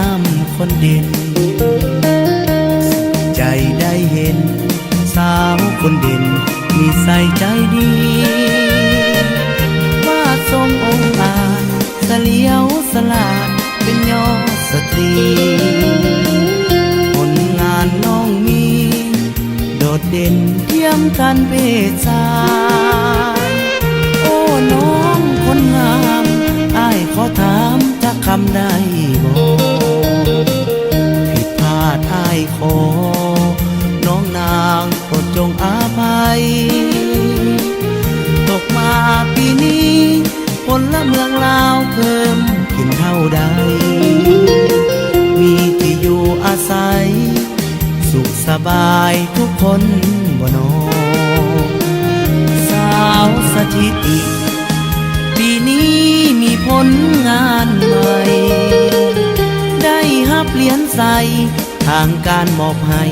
ามคนเด่นใจได้เห็นสาวคนเด่นมีใส่ใจดีว่าทรงองค์อาจเสลียวสลาดเป็นยอดสตรีผลงานน้องมีโดดเด่นเทียมกันเพศชายโอ้น้องคนงามอ้ายขอถามจะคำได้บ่ผิดพลาดอ้ายขอน้องนางโปรดจงอาภัยตกมาปีนี้ผลละเมืองลาวเพิ่มขึ้นเท่าใดมีที่อยู่อาศัยสุขสบายทุกคนบ่น้องสาวสถิติปีนี้มีผลงานใหม่ได้ฮับเหรียญใส่ทางการมอบให้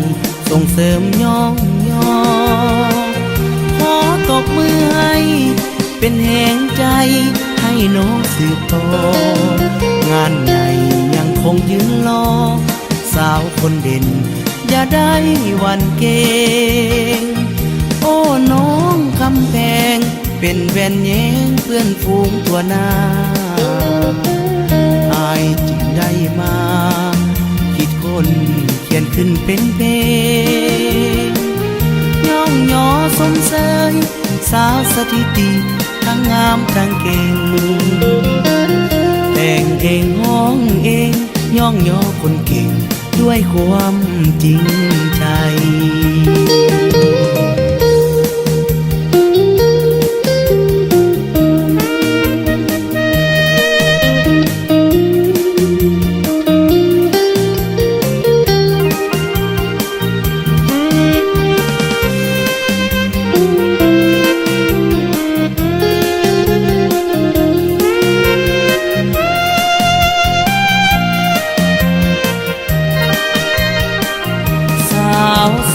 ส่งเสริมย่องย่อขอตบมือให้เป็นแห่งใจให้น้องสืบต่องานใหญ่ยังคงยืนรอสาวคนเด่นอย่าได้หวั่นเกรงโอ้น้องคำแพงเป็นแว่นแย้งเพื่อนฝูงตัวหน้าอายจึงได้มาคิดคนเขียนขึ้นเป็นเพลงย่องย่อสมเสยสาวสถิติทั้งงามทั้งเก่งแต่งเองห้องเองย่องย่อคนเก่งด้วยความจริงใจ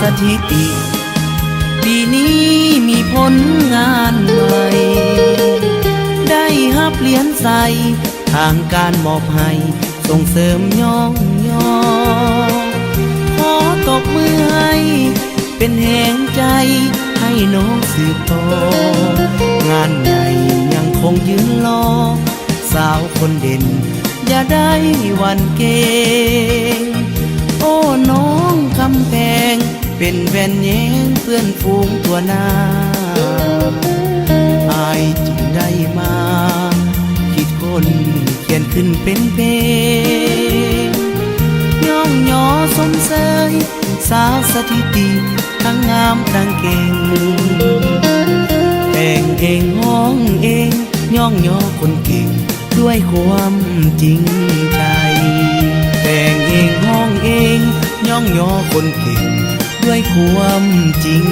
สถิติปีนี้มีผลงานใหม่ได้ฮับเหรียญใส่ทางการมอบให้ส่งเสริมย่องย่อขอตบมือให้เป็นแห่งใจให้น้องสืบต่องานใหญ่ยังคงยืนรอสาวคนเด่นอย่าได้หวั่นเกรงโอ้น้องคำแพงเป็นแว่นแย้งเพื่อนฝูงตัวหน้าอายจึงได้มาคิดคนเขียนขึ้นเป็นเพลงย่องย่อสมเสยสาวสถิติทั้งงามทั้งเก่งแต่งเองห้องเองย่องย่อคนเก่งด้วยความจริงใจแต่งเองห้องเองย่องย่อคนเก่งด้วยความจริง